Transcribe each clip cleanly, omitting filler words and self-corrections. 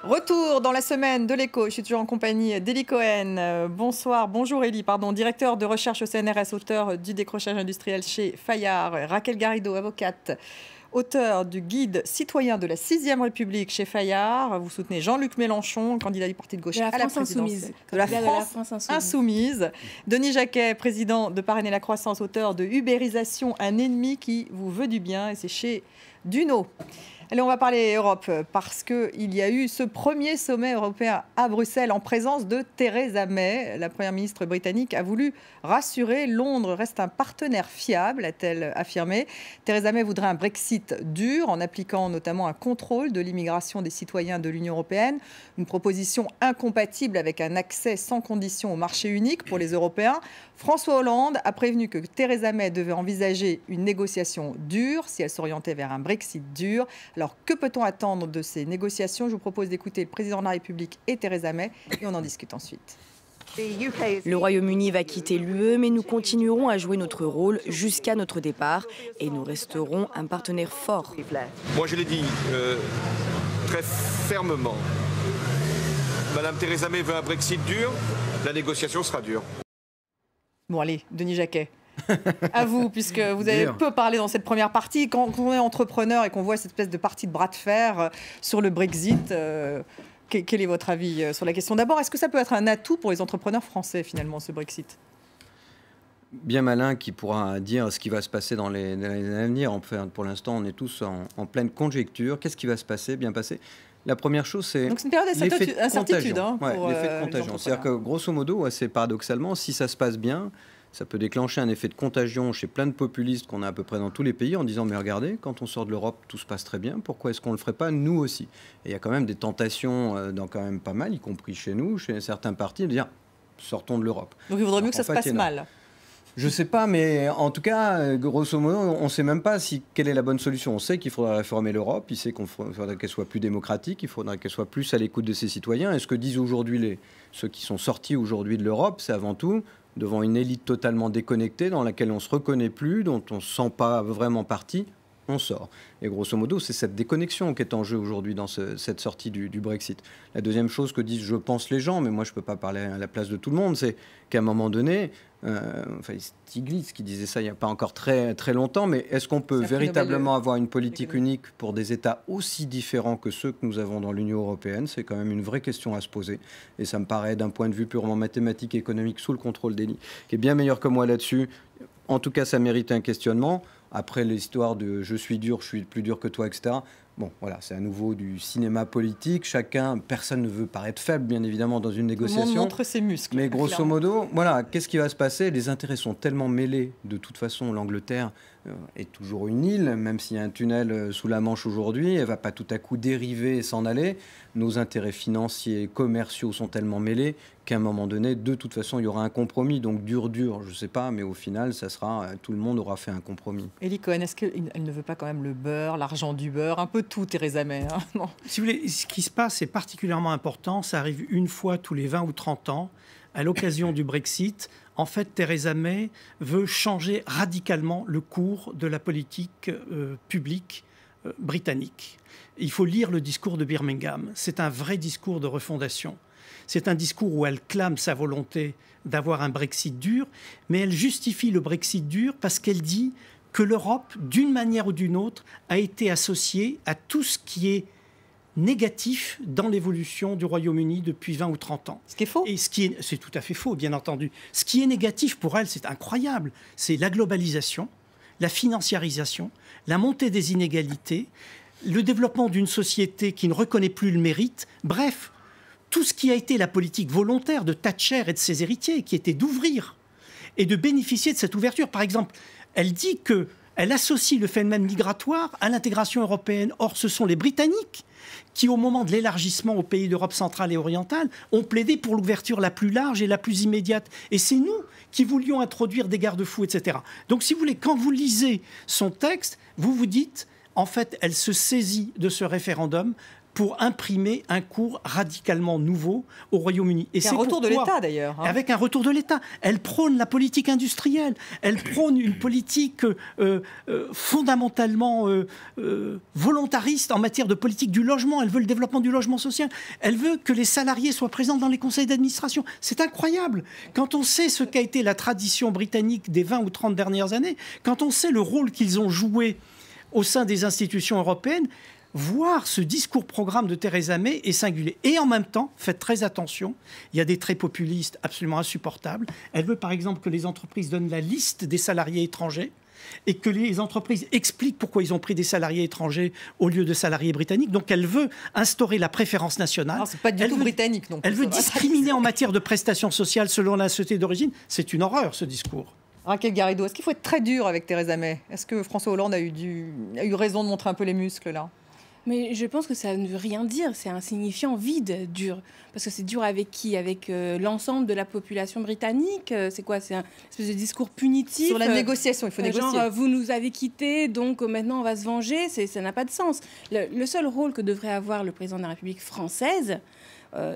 Retour dans la semaine de l'écho. Je suis toujours en compagnie d'Élie Cohen. Bonjour Élie, directeur de recherche au CNRS, auteur du décrochage industriel chez Fayard. Raquel Garrido, avocate, auteur du guide citoyen de la 6e République chez Fayard. Vous soutenez Jean-Luc Mélenchon, candidat du parti de gauche à la présidentielle. De la France insoumise. Denis Jacquet, président de Parrainer la croissance, auteur de Ubérisation, un ennemi qui vous veut du bien. Et c'est chez Duno. Allez, on va parler Europe parce qu'il y a eu ce premier sommet européen à Bruxelles en présence de Theresa May. La première ministre britannique a voulu rassurer. Londres reste un partenaire fiable, a-t-elle affirmé. Theresa May voudrait un Brexit dur en appliquant notamment un contrôle de l'immigration des citoyens de l'Union européenne. Une proposition incompatible avec un accès sans condition au marché unique pour les Européens. François Hollande a prévenu que Theresa May devait envisager une négociation dure si elle s'orientait vers un Brexit dur. Alors, que peut-on attendre de ces négociations? Je vous propose d'écouter le président de la République et Theresa May et on en discute ensuite. Le Royaume-Uni va quitter l'UE, mais nous continuerons à jouer notre rôle jusqu'à notre départ et nous resterons un partenaire fort. Moi, je l'ai dit très fermement. Madame Theresa May veut un Brexit dur, la négociation sera dure. Bon, allez, Denis Jacquet. À vous, puisque vous avez peu parlé dans cette première partie. Quand on est entrepreneur et qu'on voit cette espèce de partie de bras de fer sur le Brexit, quel est votre avis sur la question? D'abord, est-ce que ça peut être un atout pour les entrepreneurs français, finalement, ce Brexit? Bien malin qui pourra dire ce qui va se passer dans les années à venir. Enfin, pour l'instant, on est tous en pleine conjecture. Qu'est-ce qui va se passer? Bien passer. La première chose, c'est une période d'incertitude. L'effet de contagion. C'est-à-dire que, grosso modo, assez paradoxalement, si ça se passe bien, ça peut déclencher un effet de contagion chez plein de populistes qu'on a à peu près dans tous les pays en disant « mais regardez, quand on sort de l'Europe, tout se passe très bien, pourquoi est-ce qu'on ne le ferait pas nous aussi ?» Et il y a quand même des tentations dans quand même pas mal, y compris chez nous, chez certains partis, de dire « sortons de l'Europe ». Donc il vaudrait mieux que ça se passe mal. Je ne sais pas, mais en tout cas, grosso modo, on ne sait même pas quelle est la bonne solution. On sait qu'il faudra réformer l'Europe, il sait qu'il faudra qu'elle soit plus démocratique, il faudra qu'elle soit plus à l'écoute de ses citoyens. Et ce que disent aujourd'hui ceux qui sont sortis aujourd'hui de l'Europe, c'est avant tout devant une élite totalement déconnectée, dans laquelle on ne se reconnaît plus, dont on ne se sent pas vraiment partie, on sort. Et grosso modo, c'est cette déconnexion qui est en jeu aujourd'hui dans cette sortie du Brexit. La deuxième chose que disent, je pense, les gens, mais moi je ne peux pas parler à la place de tout le monde, c'est qu'à un moment donné, Stiglitz qui disait ça il n'y a pas encore très, très longtemps, mais est-ce qu'on peut véritablement avoir une politique unique pour des États aussi différents que ceux que nous avons dans l'Union européenne? C'est quand même une vraie question à se poser. Et ça me paraît, d'un point de vue purement mathématique et économique, sous le contrôle d'Élie, qui est bien meilleur que moi là-dessus. En tout cas, ça mérite un questionnement. Après l'histoire de « je suis dur, je suis plus dur que toi », etc. Bon, voilà, c'est à nouveau du cinéma politique. Personne ne veut paraître faible, bien évidemment, dans une négociation. Tout le monde montre ses muscles. Mais grosso modo, voilà, qu'est-ce qui va se passer? Les intérêts sont tellement mêlés. De toute façon, l'Angleterre est toujours une île, même s'il y a un tunnel sous la Manche aujourd'hui. Elle ne va pas tout à coup dériver et s'en aller. Nos intérêts financiers et commerciaux sont tellement mêlés qu'à un moment donné, de toute façon, il y aura un compromis. Donc dur, je ne sais pas, mais au final, ça sera, tout le monde aura fait un compromis. Élie Cohen, est-ce qu'elle ne veut pas quand même le beurre, l'argent du beurre, un peu tout, Theresa May, hein? Non. Si vous voulez, ce qui se passe est particulièrement important. Ça arrive une fois tous les 20 ou 30 ans. À l'occasion du Brexit, en fait, Theresa May veut changer radicalement le cours de la politique publique britannique. Il faut lire le discours de Birmingham. C'est un vrai discours de refondation. C'est un discours où elle clame sa volonté d'avoir un Brexit dur, mais elle justifie le Brexit dur parce qu'elle dit que l'Europe, d'une manière ou d'une autre, a été associée à tout ce qui est négatif dans l'évolution du Royaume-Uni depuis 20 ou 30 ans. Ce qui est faux. Et c'est tout à fait faux, bien entendu. Ce qui est négatif pour elle, c'est incroyable. C'est la globalisation, la financiarisation, la montée des inégalités, le développement d'une société qui ne reconnaît plus le mérite. Bref, tout ce qui a été la politique volontaire de Thatcher et de ses héritiers, qui était d'ouvrir et de bénéficier de cette ouverture. Par exemple, elle dit qu'elle associe le phénomène migratoire à l'intégration européenne. Or, ce sont les Britanniques qui, au moment de l'élargissement aux pays d'Europe centrale et orientale, ont plaidé pour l'ouverture la plus large et la plus immédiate. Et c'est nous qui voulions introduire des garde-fous, etc. Donc, si vous voulez, quand vous lisez son texte, vous vous dites, en fait, elle se saisit de ce référendum pour imprimer un cours radicalement nouveau au Royaume-Uni. Et c'est un retour de l'État d'ailleurs. Avec un retour de l'État. Elle prône la politique industrielle. Elle prône une politique fondamentalement volontariste en matière de politique du logement. Elle veut le développement du logement social. Elle veut que les salariés soient présents dans les conseils d'administration. C'est incroyable. Quand on sait ce qu'a été la tradition britannique des 20 ou 30 dernières années, quand on sait le rôle qu'ils ont joué au sein des institutions européennes, voir ce discours-programme de Theresa May est singulier. Et en même temps, faites très attention, il y a des traits populistes absolument insupportables. Elle veut par exemple que les entreprises donnent la liste des salariés étrangers et que les entreprises expliquent pourquoi ils ont pris des salariés étrangers au lieu de salariés britanniques. Donc elle veut instaurer la préférence nationale. C'est pas du tout britannique. Donc elle veut discriminer en matière de prestations sociales selon la société d'origine. C'est une horreur, ce discours. Raquel Garrido, est-ce qu'il faut être très dur avec Theresa May? Est-ce que François Hollande a eu raison de montrer un peu les muscles là? Mais je pense que ça ne veut rien dire, c'est un signifiant vide, dur. Parce que c'est dur avec qui? Avec l'ensemble de la population britannique? C'est quoi? C'est un espèce de discours punitif? Sur la négociation, il faut négocier. Genre, vous nous avez quittés, donc maintenant on va se venger, ça n'a pas de sens. Le seul rôle que devrait avoir le président de la République française,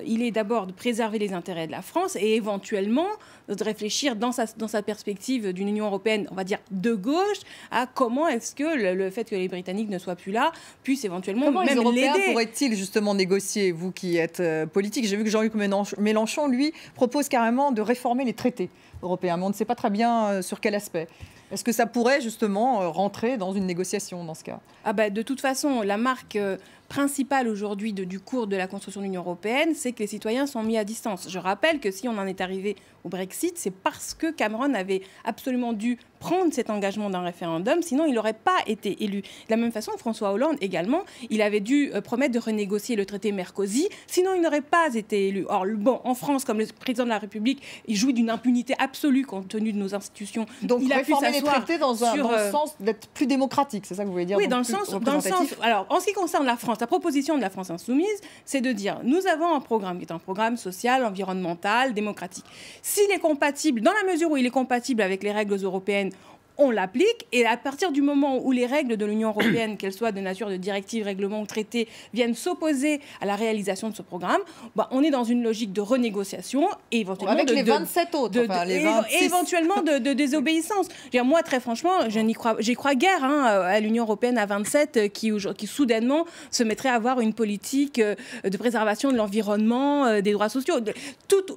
il est d'abord de préserver les intérêts de la France et éventuellement de réfléchir dans sa perspective d'une Union européenne, on va dire de gauche, à comment est-ce que le fait que les Britanniques ne soient plus là puisse éventuellement comment même les Européens l'aider. Pourraient-ils justement négocier, vous qui êtes politique? J'ai vu que Jean-Luc Mélenchon, lui, propose carrément de réformer les traités européens, mais on ne sait pas très bien sur quel aspect. Est-ce que ça pourrait justement rentrer dans une négociation dans ce cas? De toute façon, la marque principale aujourd'hui du cours de la construction de l'Union européenne, c'est que les citoyens sont mis à distance. Je rappelle que si on en est arrivé au Brexit, c'est parce que Cameron avait absolument dû prendre cet engagement d'un référendum, sinon il n'aurait pas été élu. De la même façon, François Hollande également, il avait dû promettre de renégocier le traité Mercosur, sinon il n'aurait pas été élu. Or, en France, comme le président de la République, il jouit d'une impunité absolue compte tenu de nos institutions. Donc il a pu réformer les traités dans le sens d'être plus démocratique, c'est ça que vous voulez dire? Oui, dans le sens. Alors, en ce qui concerne la France, la proposition de la France insoumise, c'est de dire nous avons un programme qui est un programme social, environnemental, démocratique. S'il est compatible, dans la mesure où il est compatible avec les règles européennes, on l'applique, et à partir du moment où les règles de l'Union européenne, qu'elles soient de nature de directives, règlements ou traités, viennent s'opposer à la réalisation de ce programme, on est dans une logique de renégociation et éventuellement avec les 27 autres, les 26. Éventuellement de désobéissance. Moi, très franchement, j'y crois guère à l'Union européenne à 27 qui soudainement se mettrait à avoir une politique de préservation de l'environnement, des droits sociaux.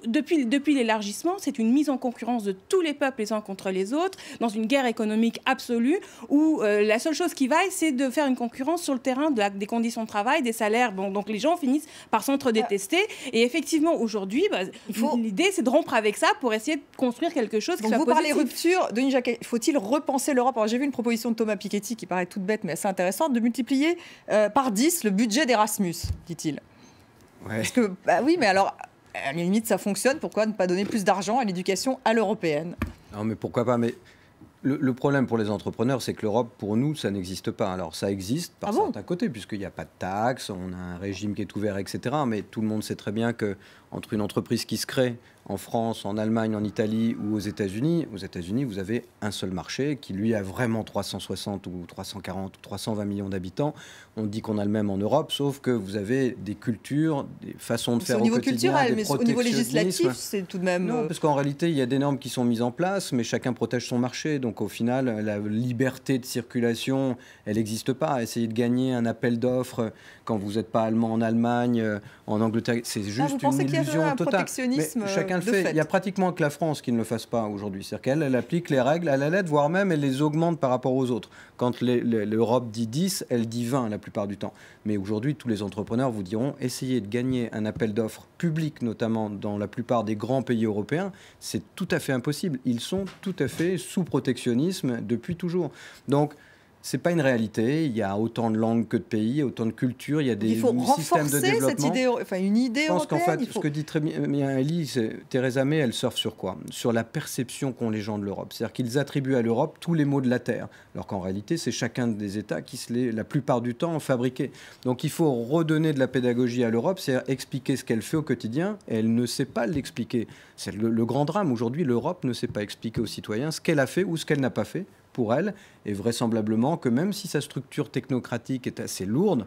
Depuis l'élargissement, c'est une mise en concurrence de tous les peuples les uns contre les autres, dans une guerre économique absolue où la seule chose qui vaille, c'est de faire une concurrence sur le terrain des conditions de travail, des salaires. Donc les gens finissent par s'entre-détester. Et effectivement, aujourd'hui, l'idée, c'est de rompre avec ça pour essayer de construire quelque chose qui soit positif. Vous parlez rupture, Denis Jacquet. Faut-il repenser l'Europe? Alors j'ai vu une proposition de Thomas Piketty qui paraît toute bête mais assez intéressante, de multiplier par 10 le budget d'Erasmus, dit-il. Ouais. Parce que, oui, mais alors, à la limite, ça fonctionne. Pourquoi ne pas donner plus d'argent à l'éducation à l'européenne? Non, mais pourquoi pas? Mais le problème pour les entrepreneurs, c'est que l'Europe, pour nous, ça n'existe pas. Alors, ça existe par certains côtés, puisqu'il n'y a pas de taxes, on a un régime qui est ouvert, etc. Mais tout le monde sait très bien qu'entre une entreprise qui se crée en France, en Allemagne, en Italie ou aux États-Unis, vous avez un seul marché qui, lui, a vraiment 360 ou 340 ou 320 millions d'habitants. On dit qu'on a le même en Europe, sauf que vous avez des cultures, des façons de faire au quotidien, culturel, mais au niveau législatif, c'est tout de même... Non, parce qu'en réalité, il y a des normes qui sont mises en place, mais chacun protège son marché. Donc, au final, la liberté de circulation, elle n'existe pas. Essayer de gagner un appel d'offres quand vous n'êtes pas allemand en Allemagne, en Angleterre, c'est juste une illusion totale. Mais chacun le fait. Il y a pratiquement que la France qui ne le fasse pas aujourd'hui. C'est-à-dire qu'elle elle applique les règles à la lettre, voire même elle les augmente par rapport aux autres. Quand l'Europe dit 10, elle dit 20 la plupart du temps. Mais aujourd'hui, tous les entrepreneurs vous diront, essayez de gagner un appel d'offres public, notamment dans la plupart des grands pays européens, c'est tout à fait impossible. Ils sont tout à fait sous protectionnisme depuis toujours. Donc, c'est pas une réalité. Il y a autant de langues que de pays, autant de cultures. Il y a des systèmes de développement. Cette idée, une idée européenne. Je pense qu'en fait, ce que dit très bien Elie, c'est Theresa May, elle surfe sur quoi? Sur la perception qu'ont les gens de l'Europe. C'est-à-dire qu'ils attribuent à l'Europe tous les maux de la terre, alors qu'en réalité, c'est chacun des États qui se l'est la plupart du temps fabriqué. Donc, il faut redonner de la pédagogie à l'Europe, c'est-à-dire expliquer ce qu'elle fait au quotidien, et elle ne sait pas l'expliquer. C'est le grand drame aujourd'hui. L'Europe ne sait pas expliquer aux citoyens ce qu'elle a fait ou ce qu'elle n'a pas fait pour elle, et vraisemblablement que même si sa structure technocratique est assez lourde,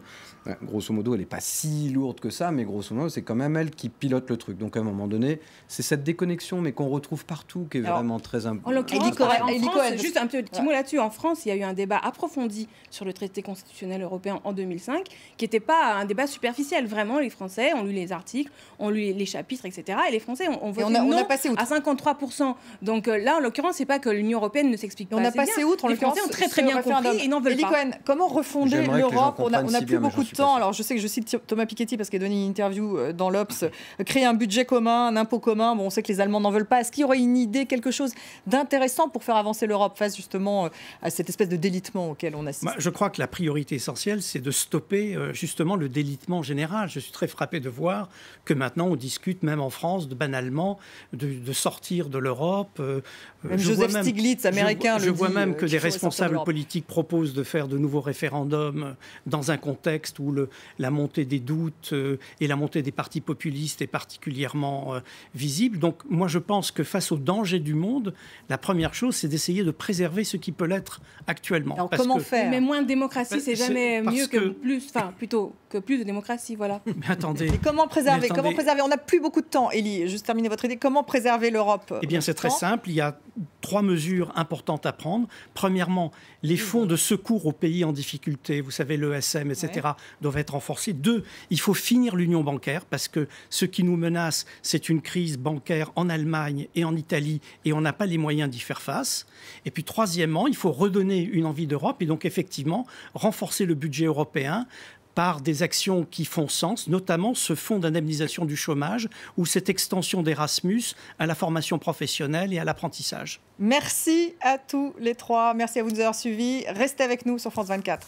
grosso modo elle n'est pas si lourde que ça, mais grosso modo c'est quand même elle qui pilote le truc. Donc à un moment donné, c'est cette déconnexion, mais qu'on retrouve partout, qui est vraiment très importante. En l'occurrence, en France, juste un petit mot là-dessus, en France, il y a eu un débat approfondi sur le traité constitutionnel européen en 2005, qui n'était pas un débat superficiel. Vraiment, les Français ont lu les articles, ont lu les chapitres, etc. Et les Français ont voté non à 53%. Donc là, en l'occurrence, c'est pas que l'Union européenne ne s'explique pas. On a passé outre, les Français ont très bien compris et n'en veulent pas. Cohen, comment refonder l'Europe? On n'a plus beaucoup de temps. Alors je sais que je cite Thomas Piketty parce qu'il a donné une interview dans l'Obs. Créer un budget commun, un impôt commun. Bon, on sait que les Allemands n'en veulent pas. Est-ce qu'il y aurait une idée, quelque chose d'intéressant pour faire avancer l'Europe face justement à cette espèce de délitement auquel on assiste? Je crois que la priorité essentielle, c'est de stopper justement le délitement général. Je suis très frappé de voir que maintenant on discute même en France banalement de sortir de l'Europe. Même Joseph Stiglitz, américain, je vois même que des responsables politiques proposent de faire de nouveaux référendums dans un contexte où la montée des doutes et la montée des partis populistes est particulièrement visible. Donc moi je pense que face aux dangers du monde, la première chose c'est d'essayer de préserver ce qui peut l'être actuellement. Alors comment faire? Mais moins de démocratie, c'est jamais mieux que plus, enfin plutôt que plus de démocratie, voilà. Mais attendez. Et comment préserver? Comment préserver? On n'a plus beaucoup de temps, Élie. Juste terminer votre idée. Comment préserver l'Europe? Eh bien c'est très simple. Il y a 3 mesures importantes à prendre. Premièrement, les fonds de secours aux pays en difficulté, vous savez, l'ESM, etc., doivent être renforcés. 2, il faut finir l'union bancaire parce que ce qui nous menace, c'est une crise bancaire en Allemagne et en Italie et on n'a pas les moyens d'y faire face. Et puis troisièmement, il faut redonner une envie d'Europe et donc effectivement renforcer le budget européen par des actions qui font sens, notamment ce fonds d'indemnisation du chômage ou cette extension d'Erasmus à la formation professionnelle et à l'apprentissage. Merci à tous les 3. Merci à vous de nous avoir suivis. Restez avec nous sur France 24.